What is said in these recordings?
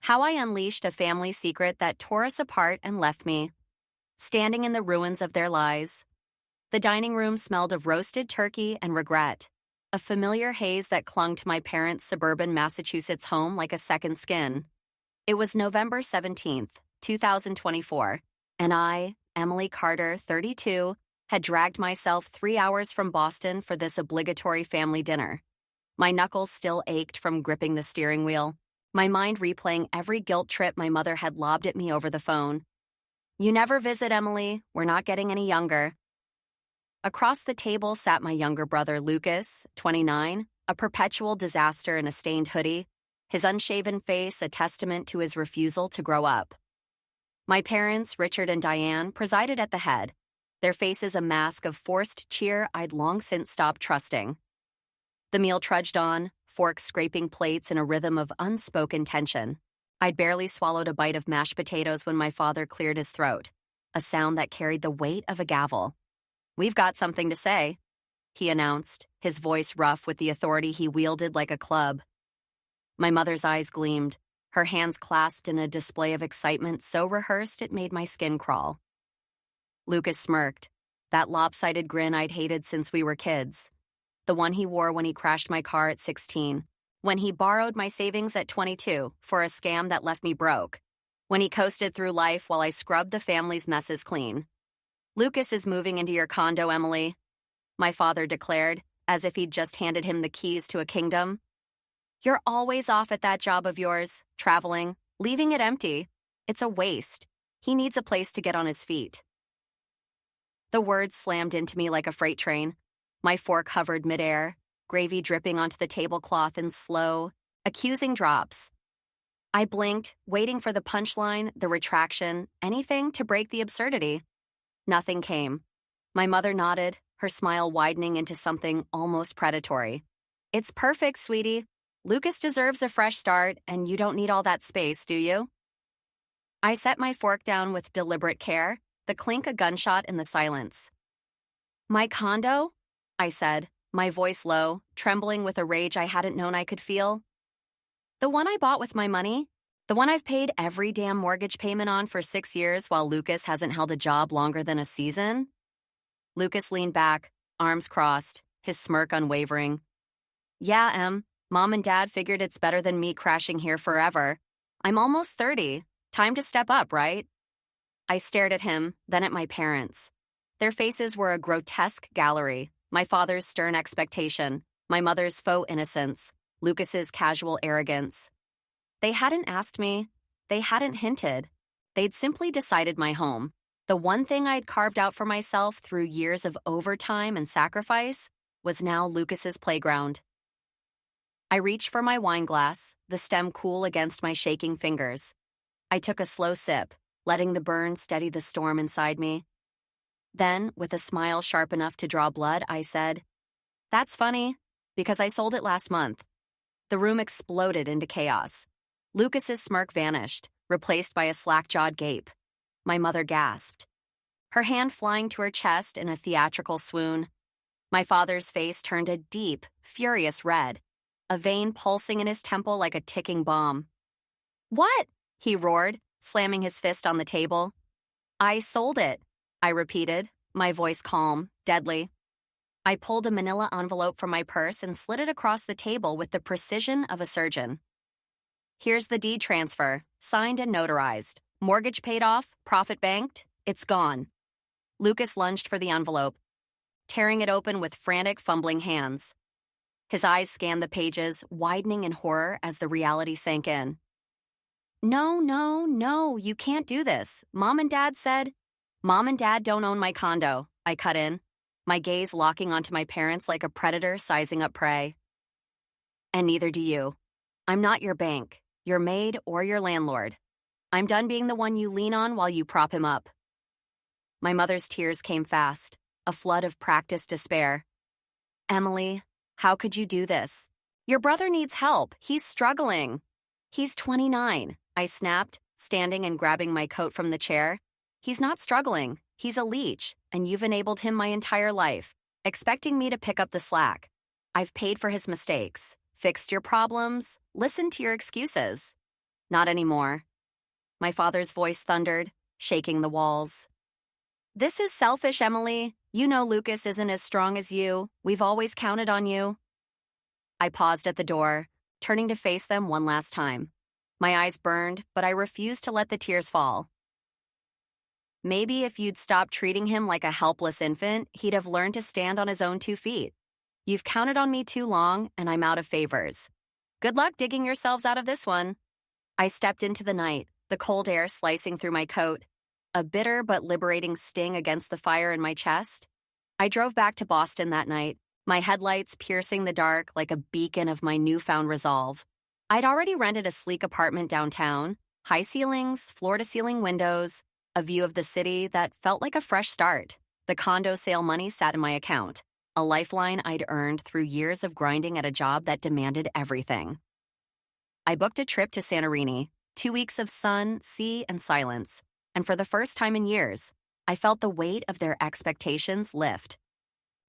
How I unleashed a family secret that tore us apart and left me standing in the ruins of their lies. The dining room smelled of roasted turkey and regret, a familiar haze that clung to my parents' suburban Massachusetts home like a second skin. It was November 17th, 2024, and I, Emily Carter, 32, had dragged myself 3 hours from Boston for this obligatory family dinner. My knuckles still ached from gripping the steering wheel, my mind replaying every guilt trip my mother had lobbed at me over the phone. "You never visit, Emily. We're not getting any younger." Across the table sat my younger brother, Lucas, 29, a perpetual disaster in a stained hoodie, his unshaven face a testament to his refusal to grow up. My parents, Richard and Diane, presided at the head, their faces a mask of forced cheer I'd long since stopped trusting. The meal trudged on, forks scraping plates in a rhythm of unspoken tension. I'd barely swallowed a bite of mashed potatoes when my father cleared his throat, a sound that carried the weight of a gavel. "We've got something to say," he announced, his voice rough with the authority he wielded like a club. My mother's eyes gleamed, her hands clasped in a display of excitement so rehearsed it made my skin crawl. Lucas smirked, that lopsided grin I'd hated since we were kids. The one he wore when he crashed my car at 16, when he borrowed my savings at 22 for a scam that left me broke, when he coasted through life while I scrubbed the family's messes clean. "Lucas is moving into your condo, Emily," my father declared, as if he'd just handed him the keys to a kingdom. "You're always off at that job of yours, traveling, leaving it empty. It's a waste. He needs a place to get on his feet." The words slammed into me like a freight train. My fork hovered midair, gravy dripping onto the tablecloth in slow, accusing drops. I blinked, waiting for the punchline, the retraction, anything to break the absurdity. Nothing came. My mother nodded, her smile widening into something almost predatory. "It's perfect, sweetie. Lucas deserves a fresh start, and you don't need all that space, do you?" I set my fork down with deliberate care, the clink a gunshot in the silence. "My condo?" I said, my voice low, trembling with a rage I hadn't known I could feel. "The one I bought with my money? The one I've paid every damn mortgage payment on for 6 years while Lucas hasn't held a job longer than a season?" Lucas leaned back, arms crossed, his smirk unwavering. "Yeah, Em, Mom and Dad figured it's better than me crashing here forever. I'm almost 30. Time to step up, right?" I stared at him, then at my parents. Their faces were a grotesque gallery. My father's stern expectation, my mother's faux innocence, Lucas's casual arrogance. They hadn't asked me. They hadn't hinted. They'd simply decided my home, the one thing I'd carved out for myself through years of overtime and sacrifice, was now Lucas's playground. I reached for my wine glass, the stem cool against my shaking fingers. I took a slow sip, letting the burn steady the storm inside me. Then, with a smile sharp enough to draw blood, I said, "That's funny, because I sold it last month." The room exploded into chaos. Lucas's smirk vanished, replaced by a slack-jawed gape. My mother gasped, her hand flying to her chest in a theatrical swoon. My father's face turned a deep, furious red, a vein pulsing in his temple like a ticking bomb. "What?" he roared, slamming his fist on the table. "I sold it," I repeated, my voice calm, deadly. I pulled a manila envelope from my purse and slid it across the table with the precision of a surgeon. "Here's the deed transfer, signed and notarized. Mortgage paid off, profit banked, it's gone." Lucas lunged for the envelope, tearing it open with frantic, fumbling hands. His eyes scanned the pages, widening in horror as the reality sank in. No, you can't do this. Mom and Dad said..." "Mom and Dad don't own my condo," I cut in, my gaze locking onto my parents like a predator sizing up prey. "And neither do you. I'm not your bank, your maid, or your landlord. I'm done being the one you lean on while you prop him up." My mother's tears came fast, a flood of practiced despair. "Emily, how could you do this? Your brother needs help. He's struggling." "He's 29, I snapped, standing and grabbing my coat from the chair. "He's not struggling. He's a leech, and you've enabled him my entire life, expecting me to pick up the slack. I've paid for his mistakes, fixed your problems, listened to your excuses. Not anymore. My father's voice thundered, shaking the walls. This is selfish, Emily. You know Lucas isn't as strong as you. We've always counted on you. I paused at the door, turning to face them one last time. My eyes burned, but I refused to let the tears fall. Maybe if you'd stopped treating him like a helpless infant, he'd have learned to stand on his own 2 feet. You've counted on me too long, and I'm out of favors. Good luck digging yourselves out of this one. I stepped into the night, the cold air slicing through my coat, a bitter but liberating sting against the fire in my chest. I drove back to Boston that night, my headlights piercing the dark like a beacon of my newfound resolve. I'd already rented a sleek apartment downtown, high ceilings, floor-to-ceiling windows, a view of the city that felt like a fresh start. The condo sale money sat in my account, a lifeline I'd earned through years of grinding at a job that demanded everything. I booked a trip to Santorini, 2 weeks of sun, sea, and silence, and for the first time in years, I felt the weight of their expectations lift.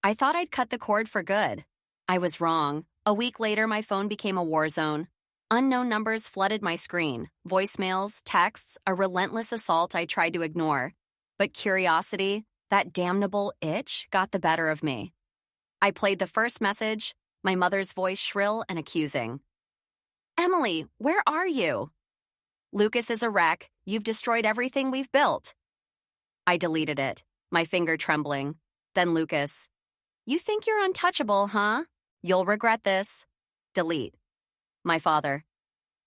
I thought I'd cut the cord for good. I was wrong. A week later, my phone became a war zone. Unknown numbers flooded my screen, voicemails, texts, a relentless assault I tried to ignore. But curiosity, that damnable itch, got the better of me. I played the first message, my mother's voice shrill and accusing. Emily, where are you? Lucas is a wreck. You've destroyed everything we've built. I deleted it, my finger trembling. Then Lucas. You think you're untouchable, huh? You'll regret this. Delete. My father.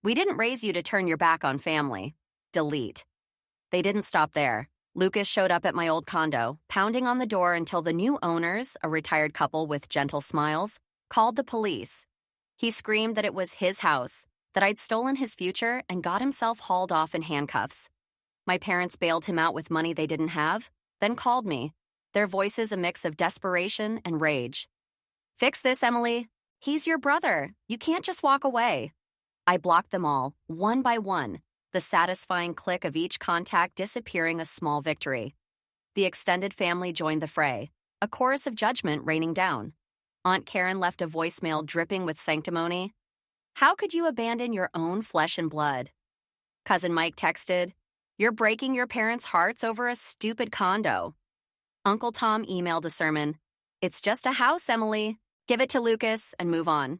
We didn't raise you to turn your back on family. Delete. They didn't stop there. Lucas showed up at my old condo, pounding on the door until the new owners, a retired couple with gentle smiles, called the police. He screamed that it was his house, that I'd stolen his future and got himself hauled off in handcuffs. My parents bailed him out with money they didn't have, then called me, their voices a mix of desperation and rage. Fix this, Emily. He's your brother. You can't just walk away. I blocked them all, one by one, the satisfying click of each contact disappearing a small victory. The extended family joined the fray, a chorus of judgment raining down. Aunt Karen left a voicemail dripping with sanctimony. How could you abandon your own flesh and blood? Cousin Mike texted, You're breaking your parents' hearts over a stupid condo. Uncle Tom emailed a sermon. It's just a house, Emily. Give it to Lucas and move on.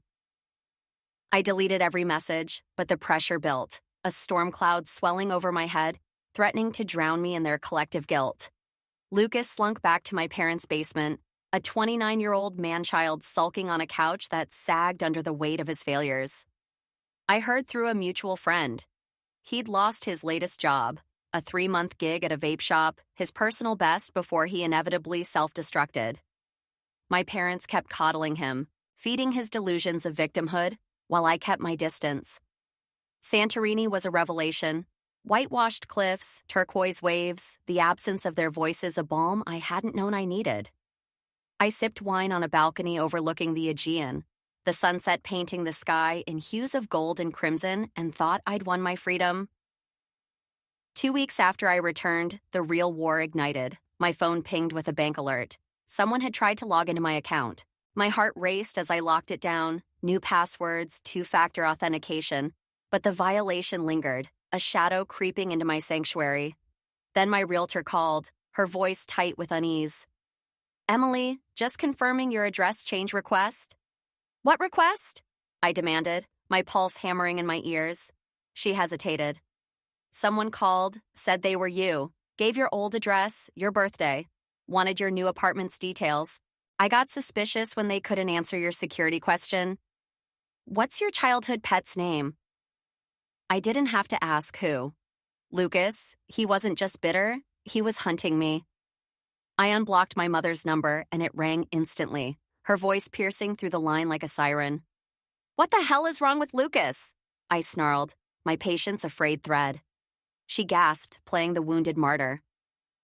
I deleted every message, but the pressure built, a storm cloud swelling over my head, threatening to drown me in their collective guilt. Lucas slunk back to my parents' basement, a 29-year-old man-child sulking on a couch that sagged under the weight of his failures. I heard through a mutual friend. He'd lost his latest job, a 3-month gig at a vape shop, his personal best before he inevitably self-destructed. My parents kept coddling him, feeding his delusions of victimhood, while I kept my distance. Santorini was a revelation. Whitewashed cliffs, turquoise waves, the absence of their voices a balm I hadn't known I needed. I sipped wine on a balcony overlooking the Aegean, the sunset painting the sky in hues of gold and crimson, and thought I'd won my freedom. 2 weeks after I returned, the real war ignited. My phone pinged with a bank alert. Someone had tried to log into my account. My heart raced as I locked it down, new passwords, two-factor authentication, but the violation lingered, a shadow creeping into my sanctuary. Then my realtor called, her voice tight with unease. Emily, just confirming your address change request. What request? I demanded, my pulse hammering in my ears. She hesitated. Someone called, said they were you, gave your old address, your birthday, wanted your new apartment's details. I got suspicious when they couldn't answer your security question. What's your childhood pet's name? I didn't have to ask who. Lucas, he wasn't just bitter, he was hunting me. I unblocked my mother's number and it rang instantly, her voice piercing through the line like a siren. What the hell is wrong with Lucas? I snarled, my patience a frayed thread. She gasped, playing the wounded martyr.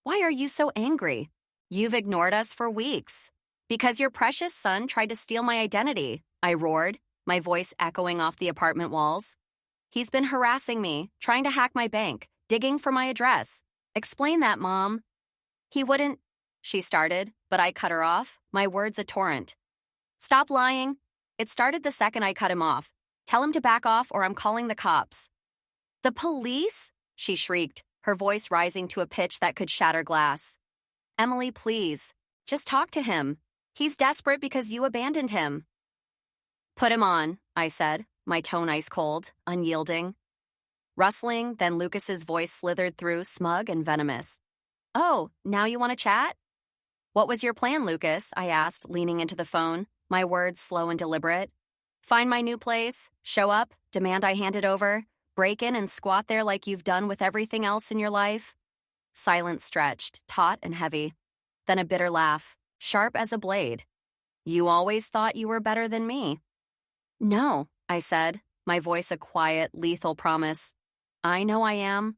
Why are you so angry? You've ignored us for weeks. Because your precious son tried to steal my identity, I roared, my voice echoing off the apartment walls. He's been harassing me, trying to hack my bank, digging for my address. Explain that, Mom. He wouldn't, she started, but I cut her off, my words a torrent. Stop lying. It started the second I cut him off. Tell him to back off or I'm calling the cops. The police? She shrieked, her voice rising to a pitch that could shatter glass. Emily, please. Just talk to him. He's desperate because you abandoned him. Put him on, I said, my tone ice cold, unyielding. Rustling, then Lucas's voice slithered through, smug and venomous. Oh, now you want to chat? What was your plan, Lucas? I asked, leaning into the phone, my words slow and deliberate. Find my new place, show up, demand I hand it over, break in and squat there like you've done with everything else in your life? Silence stretched, taut and heavy. Then a bitter laugh, sharp as a blade. You always thought you were better than me. No, I said, my voice a quiet, lethal promise. I know I am.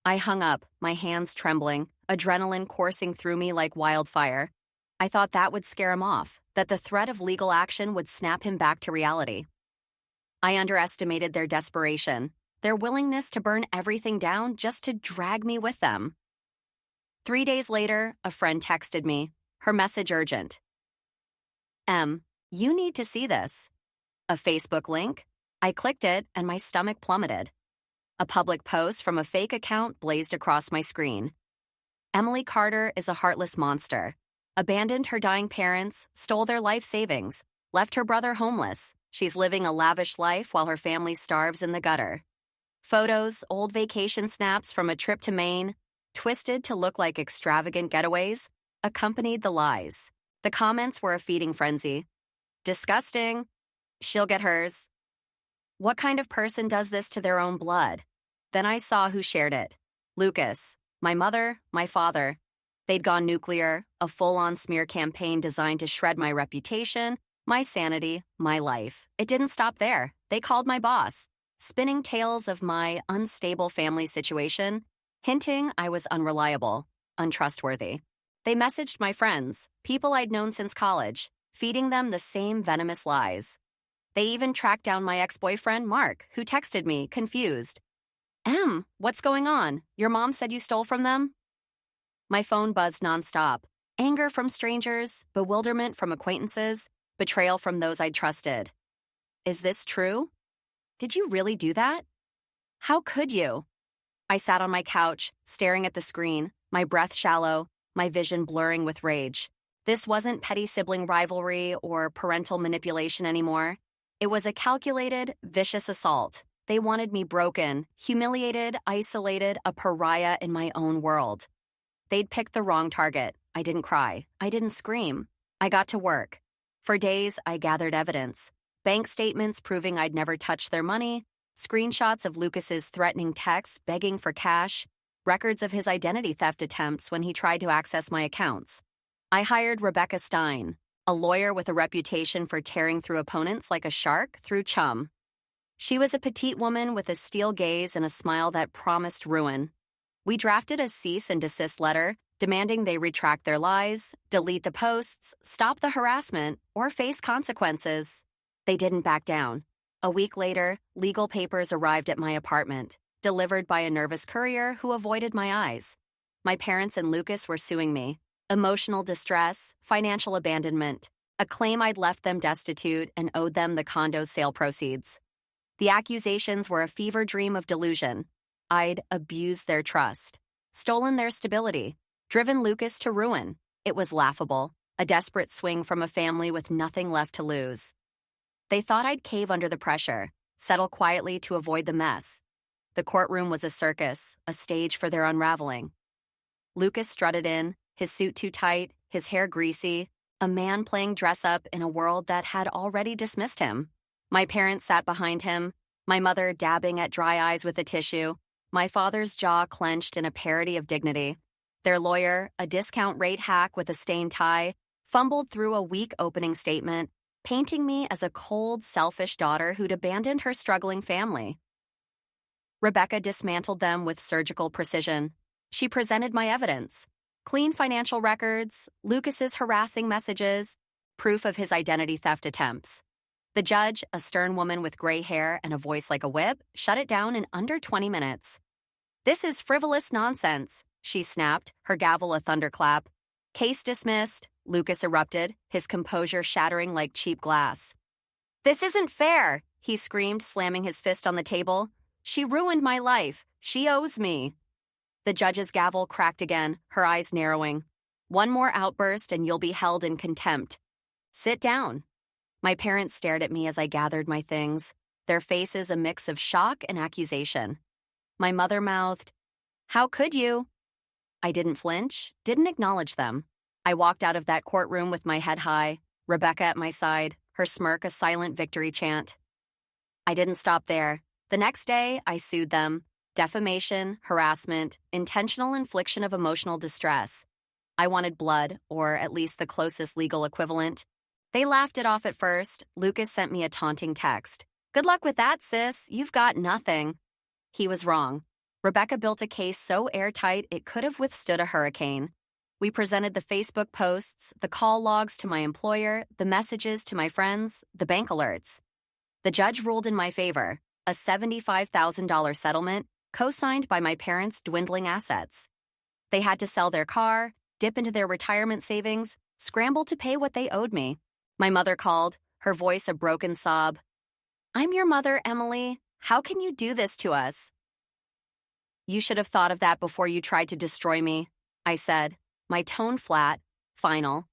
I hung up, my hands trembling, adrenaline coursing through me like wildfire. I thought that would scare him off, that the threat of legal action would snap him back to reality. I underestimated their desperation, their willingness to burn everything down just to drag me with them. 3 days later, a friend texted me, her message urgent. Em, you need to see this. A Facebook link? I clicked it and my stomach plummeted. A public post from a fake account blazed across my screen. Emily Carter is a heartless monster. Abandoned her dying parents, stole their life savings, left her brother homeless. She's living a lavish life while her family starves in the gutter. Photos, old vacation snaps from a trip to Maine, twisted to look like extravagant getaways, accompanied the lies. The comments were a feeding frenzy. Disgusting. She'll get hers. What kind of person does this to their own blood? Then I saw who shared it. Lucas, my mother, my father. They'd gone nuclear, a full-on smear campaign designed to shred my reputation, my sanity, my life. It didn't stop there. They called my boss, spinning tales of my unstable family situation, hinting I was unreliable, untrustworthy. They messaged my friends, people I'd known since college, feeding them the same venomous lies. They even tracked down my ex-boyfriend, Mark, who texted me, confused. Em, what's going on? Your mom said you stole from them? My phone buzzed nonstop. Anger from strangers, bewilderment from acquaintances, betrayal from those I'd trusted. Is this true? Did you really do that? How could you? I sat on my couch, staring at the screen, my breath shallow, my vision blurring with rage. This wasn't petty sibling rivalry or parental manipulation anymore. It was a calculated, vicious assault. They wanted me broken, humiliated, isolated, a pariah in my own world. They'd picked the wrong target. I didn't cry. I didn't scream. I got to work. For days, I gathered evidence. Bank statements proving I'd never touched their money, screenshots of Lucas's threatening texts begging for cash, records of his identity theft attempts when he tried to access my accounts. I hired Rebecca Stein, a lawyer with a reputation for tearing through opponents like a shark through chum. She was a petite woman with a steel gaze and a smile that promised ruin. We drafted a cease and desist letter, demanding they retract their lies, delete the posts, stop the harassment, or face consequences. They didn't back down. A week later, legal papers arrived at my apartment, delivered by a nervous courier who avoided my eyes. My parents and Lucas were suing me. Emotional distress, financial abandonment, a claim I'd left them destitute and owed them the condo's sale proceeds. The accusations were a fever dream of delusion. I'd abused their trust, stolen their stability, driven Lucas to ruin. It was laughable, a desperate swing from a family with nothing left to lose. They thought I'd cave under the pressure, settle quietly to avoid the mess. The courtroom was a circus, a stage for their unraveling. Lucas strutted in, his suit too tight, his hair greasy, a man playing dress-up in a world that had already dismissed him. My parents sat behind him, my mother dabbing at dry eyes with a tissue, my father's jaw clenched in a parody of dignity. Their lawyer, a discount rate hack with a stained tie, fumbled through a weak opening statement, painting me as a cold, selfish daughter who'd abandoned her struggling family. Rebecca dismantled them with surgical precision. She presented my evidence. Clean financial records, Lucas's harassing messages, proof of his identity theft attempts. The judge, a stern woman with gray hair and a voice like a whip, shut it down in under 20 minutes. This is frivolous nonsense, she snapped, her gavel a thunderclap. Case dismissed, Lucas erupted, his composure shattering like cheap glass. This isn't fair, he screamed, slamming his fist on the table. She ruined my life. She owes me. The judge's gavel cracked again, her eyes narrowing. One more outburst and you'll be held in contempt. Sit down. My parents stared at me as I gathered my things, their faces a mix of shock and accusation. My mother mouthed, "How could you?" I didn't flinch, didn't acknowledge them. I walked out of that courtroom with my head high, Rebecca at my side, her smirk a silent victory chant. I didn't stop there. The next day, I sued them. Defamation, harassment, intentional infliction of emotional distress. I wanted blood, or at least the closest legal equivalent. They laughed it off at first. Lucas sent me a taunting text. "Good luck with that, sis. You've got nothing." He was wrong. Rebecca built a case so airtight it could have withstood a hurricane. We presented the Facebook posts, the call logs to my employer, the messages to my friends, the bank alerts. The judge ruled in my favor, a $75,000 settlement, co-signed by my parents' dwindling assets. They had to sell their car, dip into their retirement savings, scramble to pay what they owed me. My mother called, her voice a broken sob. "I'm your mother, Emily. How can you do this to us?" "You should have thought of that before you tried to destroy me," I said, my tone flat, final.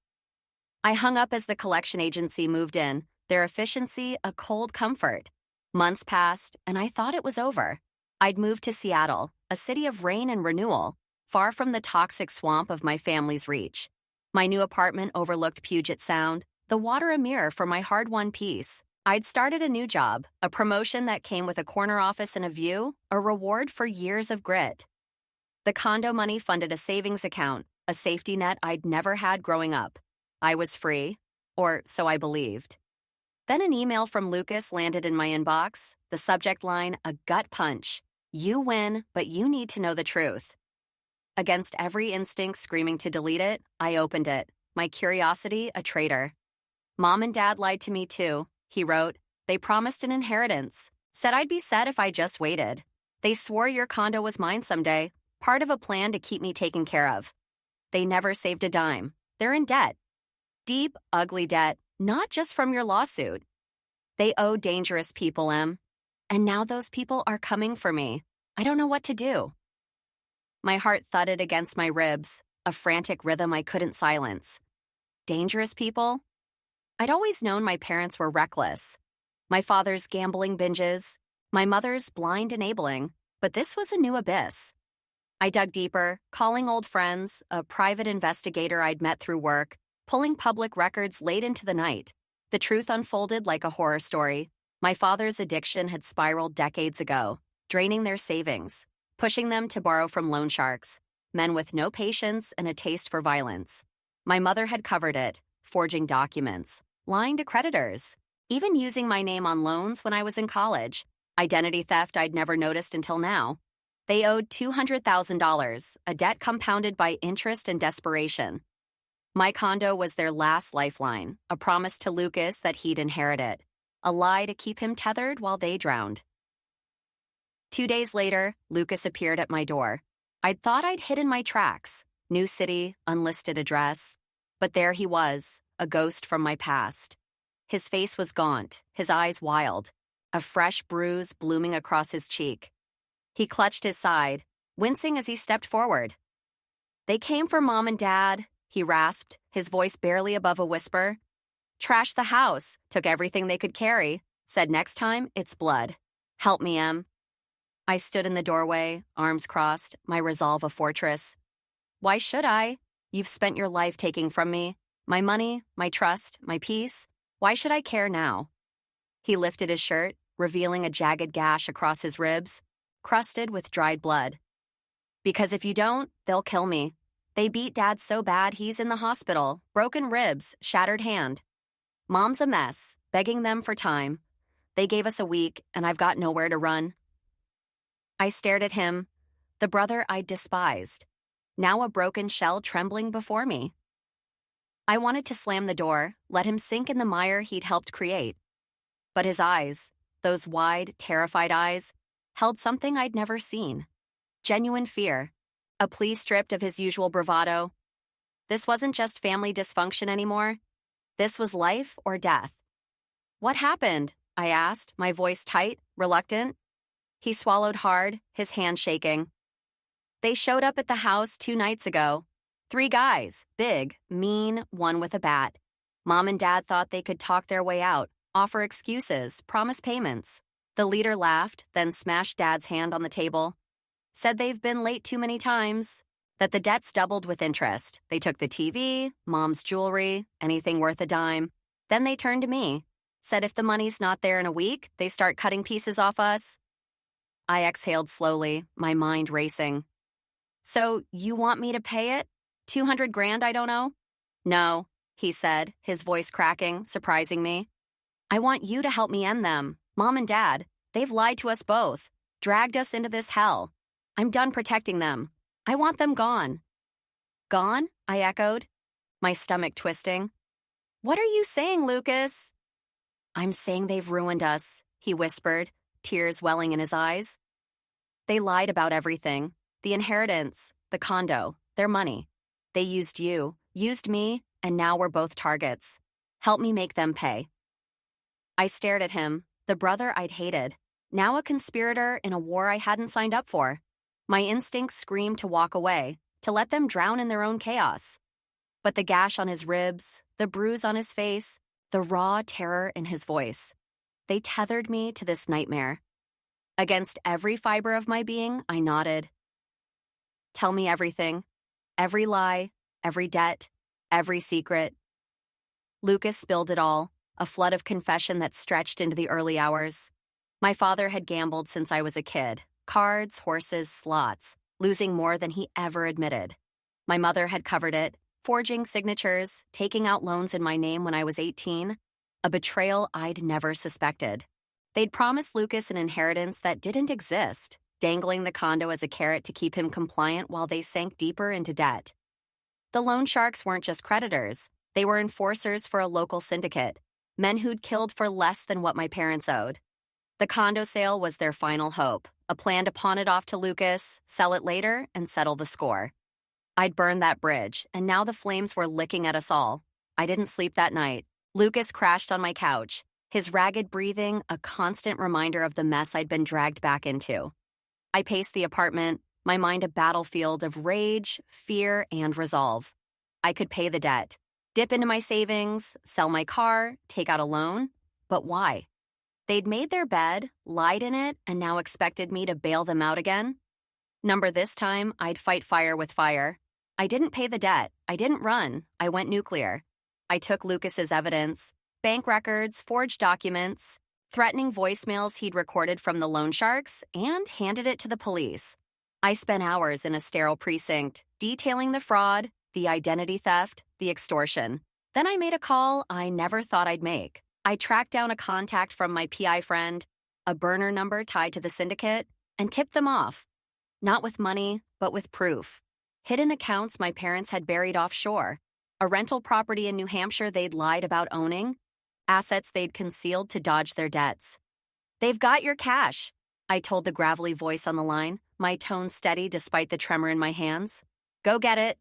I hung up as the collection agency moved in, their efficiency a cold comfort. Months passed, and I thought it was over. I'd moved to Seattle, a city of rain and renewal, far from the toxic swamp of my family's reach. My new apartment overlooked Puget Sound, the water a mirror for my hard-won peace. I'd started a new job, a promotion that came with a corner office and a view, a reward for years of grit. The condo money funded a savings account, a safety net I'd never had growing up. I was free, or so I believed. Then an email from Lucas landed in my inbox, the subject line a gut punch. "You win, but you need to know the truth." Against every instinct screaming to delete it, I opened it, my curiosity a traitor. "Mom and Dad lied to me too," he wrote. "They promised an inheritance, said I'd be set if I just waited. They swore your condo was mine someday, part of a plan to keep me taken care of. They never saved a dime. They're in debt. Deep, ugly debt, not just from your lawsuit. They owe dangerous people, Em. And now those people are coming for me. I don't know what to do." My heart thudded against my ribs, a frantic rhythm I couldn't silence. Dangerous people? I'd always known my parents were reckless. My father's gambling binges, my mother's blind enabling, but this was a new abyss. I dug deeper, calling old friends, a private investigator I'd met through work, pulling public records late into the night. The truth unfolded like a horror story. My father's addiction had spiraled decades ago, draining their savings, pushing them to borrow from loan sharks, men with no patience and a taste for violence. My mother had covered it, forging documents, lying to creditors, even using my name on loans when I was in college. Identity theft I'd never noticed until now. They owed $200,000, a debt compounded by interest and desperation. My condo was their last lifeline, a promise to Lucas that he'd inherit it, a lie to keep him tethered while they drowned. 2 days later, Lucas appeared at my door. I'd thought I'd hidden my tracks, new city, unlisted address. But there he was, a ghost from my past. His face was gaunt, his eyes wild, a fresh bruise blooming across his cheek. He clutched his side, wincing as he stepped forward. "They came for Mom and Dad," he rasped, his voice barely above a whisper. "Trashed the house, took everything they could carry, said next time, it's blood. Help me, Em." I stood in the doorway, arms crossed, my resolve a fortress. "Why should I? You've spent your life taking from me. My money, my trust, my peace. Why should I care now?" He lifted his shirt, revealing a jagged gash across his ribs, crusted with dried blood. "Because if you don't, they'll kill me. They beat Dad so bad he's in the hospital, broken ribs, shattered hand. Mom's a mess, begging them for time. They gave us a week, and I've got nowhere to run." I stared at him, the brother I despised, now a broken shell trembling before me. I wanted to slam the door, let him sink in the mire he'd helped create. But his eyes, those wide, terrified eyes, held something I'd never seen. Genuine fear, a plea stripped of his usual bravado. This wasn't just family dysfunction anymore. This was life or death. "What happened?" I asked, my voice tight, reluctant. He swallowed hard, his hand shaking. They showed up at the house 2 nights ago. 3 guys, big, mean, one with a bat. Mom and Dad thought they could talk their way out, offer excuses, promise payments. The leader laughed, then smashed Dad's hand on the table. Said they've been late too many times, that the debts doubled with interest. They took the TV, Mom's jewelry, anything worth a dime. Then they turned to me. Said if the money's not there in a week, they start cutting pieces off us. I exhaled slowly, my mind racing. So, you want me to pay it? 200 grand I don't owe? No, he said, his voice cracking, surprising me. I want you to help me end them. Mom and Dad, they've lied to us both, dragged us into this hell. I'm done protecting them. I want them gone. Gone? I echoed, my stomach twisting. What are you saying, Lucas? I'm saying they've ruined us, he whispered, tears welling in his eyes. They lied about everything. The inheritance, the condo, their money. They used you, used me, and now we're both targets. Help me make them pay. I stared at him, the brother I'd hated, now a conspirator in a war I hadn't signed up for. My instincts screamed to walk away, to let them drown in their own chaos. But the gash on his ribs, the bruise on his face, the raw terror in his voice, they tethered me to this nightmare. Against every fiber of my being, I nodded. Tell me everything. Every lie, every debt, every secret. Lucas spilled it all, a flood of confession that stretched into the early hours. My father had gambled since I was a kid. Cards, horses, slots, losing more than he ever admitted. My mother had covered it, forging signatures, taking out loans in my name when I was 18, a betrayal I'd never suspected. They'd promised Lucas an inheritance that didn't exist, dangling the condo as a carrot to keep him compliant while they sank deeper into debt. The loan sharks weren't just creditors. They were enforcers for a local syndicate, men who'd killed for less than what my parents owed. The condo sale was their final hope, a plan to pawn it off to Lucas, sell it later, and settle the score. I'd burned that bridge, and now the flames were licking at us all. I didn't sleep that night. Lucas crashed on my couch, his ragged breathing a constant reminder of the mess I'd been dragged back into. I paced the apartment, my mind a battlefield of rage, fear, and resolve. I could pay the debt, dip into my savings, sell my car, take out a loan. But why? They'd made their bed, lied in it, and now expected me to bail them out again? Number this time, I'd fight fire with fire. I didn't pay the debt. I didn't run. I went nuclear. I took Lucas's evidence, bank records, forged documents, threatening voicemails he'd recorded from the loan sharks, and handed it to the police. I spent hours in a sterile precinct, detailing the fraud, the identity theft, the extortion. Then I made a call I never thought I'd make. I tracked down a contact from my PI friend, a burner number tied to the syndicate, and tipped them off. Not with money, but with proof. Hidden accounts my parents had buried offshore, a rental property in New Hampshire they'd lied about owning, assets they'd concealed to dodge their debts. They've got your cash, I told the gravelly voice on the line, my tone steady despite the tremor in my hands. Go get it.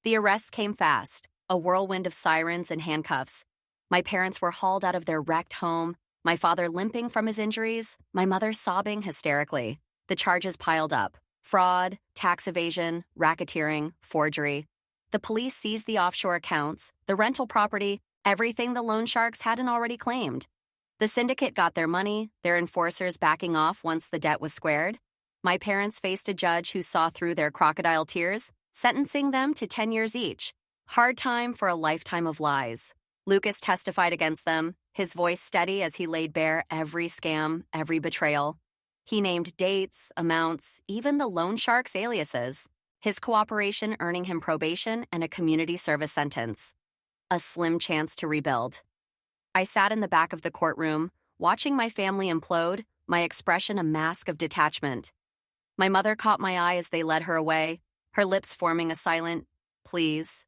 The arrests came fast, a whirlwind of sirens and handcuffs. My parents were hauled out of their wrecked home, my father limping from his injuries, my mother sobbing hysterically. The charges piled up. Fraud, tax evasion, racketeering, forgery. The police seized the offshore accounts, the rental property, everything the loan sharks hadn't already claimed. The syndicate got their money, their enforcers backing off once the debt was squared. My parents faced a judge who saw through their crocodile tears, sentencing them to 10 years each. Hard time for a lifetime of lies. Lucas testified against them, his voice steady as he laid bare every scam, every betrayal. He named dates, amounts, even the loan sharks' aliases, his cooperation earning him probation and a community service sentence. A slim chance to rebuild. I sat in the back of the courtroom, watching my family implode, my expression a mask of detachment. My mother caught my eye as they led her away, her lips forming a silent, please.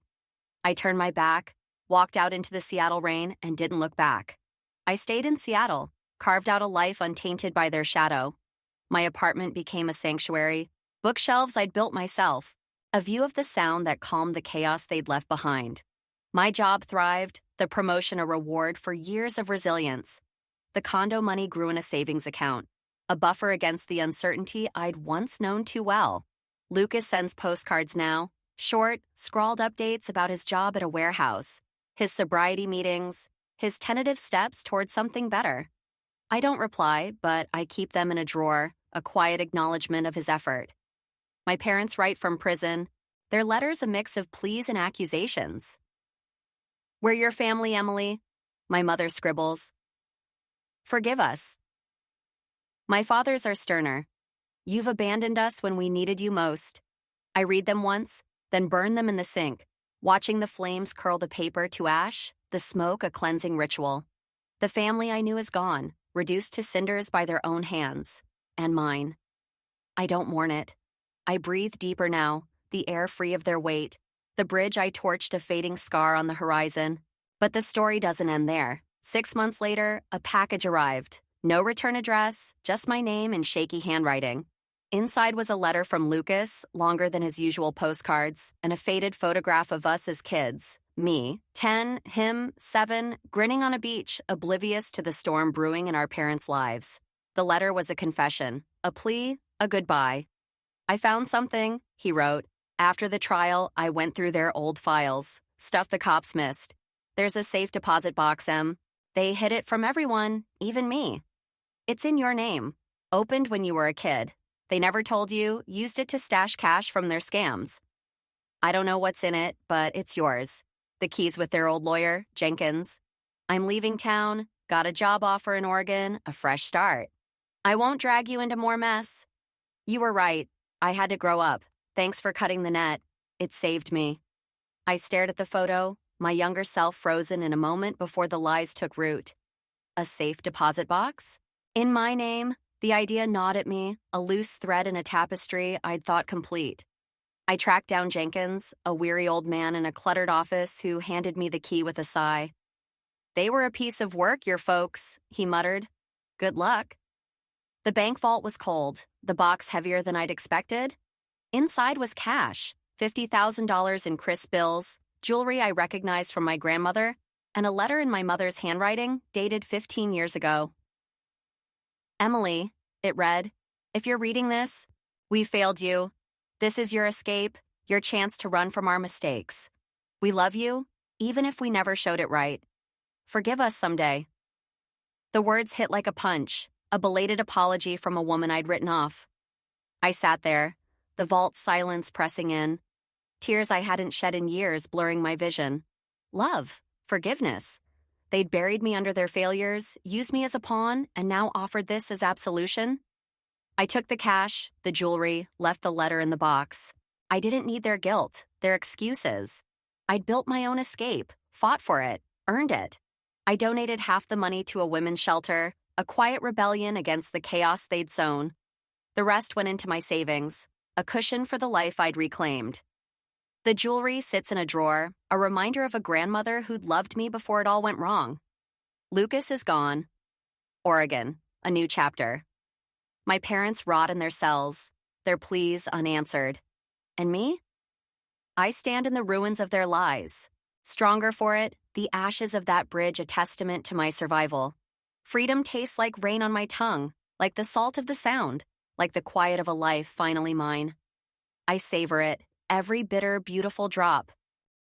I turned my back, walked out into the Seattle rain, and didn't look back. I stayed in Seattle, carved out a life untainted by their shadow. My apartment became a sanctuary, bookshelves I'd built myself, a view of the sound that calmed the chaos they'd left behind. My job thrived, the promotion a reward for years of resilience. The condo money grew in a savings account. a buffer against the uncertainty I'd once known too well. Lucas sends postcards now, short, scrawled updates about his job at a warehouse, his sobriety meetings, his tentative steps towards something better. I don't reply, but I keep them in a drawer, a quiet acknowledgement of his effort. My parents write from prison, their letters a mix of pleas and accusations. "We're your family, Emily," my mother scribbles. "Forgive us." My father's are sterner. "You've abandoned us when we needed you most." I read them once, then burn them in the sink, watching the flames curl the paper to ash, the smoke a cleansing ritual. The family I knew is gone, reduced to cinders by their own hands, and mine. I don't mourn it. I breathe deeper now, the air free of their weight, the bridge I torched a fading scar on the horizon. But the story doesn't end there. 6 months later, a package arrived. No return address, just my name in shaky handwriting. Inside was a letter from Lucas, longer than his usual postcards, and a faded photograph of us as kids. Me, 10, him, 7, grinning on a beach, oblivious to the storm brewing in our parents' lives. The letter was a confession, a plea, a goodbye. "I found something," he wrote. "After the trial, I went through their old files, stuff the cops missed. There's a safe deposit box, Em. They hid it from everyone, even me. It's in your name. Opened when you were a kid. They never told you, used it to stash cash from their scams. I don't know what's in it, but it's yours. The keys with their old lawyer, Jenkins. I'm leaving town, got a job offer in Oregon, a fresh start. I won't drag you into more mess. You were right. I had to grow up. Thanks for cutting the net. It saved me." I stared at the photo, my younger self frozen in a moment before the lies took root. A safe deposit box? In my name, the idea gnawed at me, a loose thread in a tapestry I'd thought complete. I tracked down Jenkins, a weary old man in a cluttered office who handed me the key with a sigh. "They were a piece of work, your folks," he muttered. "Good luck." The bank vault was cold, the box heavier than I'd expected. Inside was cash, $50,000 in crisp bills, jewelry I recognized from my grandmother, and a letter in my mother's handwriting dated 15 years ago. "Emily," it read, "if you're reading this, we failed you. This is your escape, your chance to run from our mistakes. We love you, even if we never showed it right. Forgive us someday." The words hit like a punch, a belated apology from a woman I'd written off. I sat there, the vault's silence pressing in, tears I hadn't shed in years blurring my vision. Love, forgiveness. They'd buried me under their failures, used me as a pawn, and now offered this as absolution. I took the cash, the jewelry, left the letter in the box. I didn't need their guilt, their excuses. I'd built my own escape, fought for it, earned it. I donated half the money to a women's shelter, a quiet rebellion against the chaos they'd sown. The rest went into my savings, a cushion for the life I'd reclaimed. The jewelry sits in a drawer, a reminder of a grandmother who'd loved me before it all went wrong. Lucas is gone. Oregon, a new chapter. My parents rot in their cells, their pleas unanswered. And me? I stand in the ruins of their lies. Stronger for it, the ashes of that bridge a testament to my survival. Freedom tastes like rain on my tongue, like the salt of the sound, like the quiet of a life finally mine. I savor it, every bitter, beautiful drop,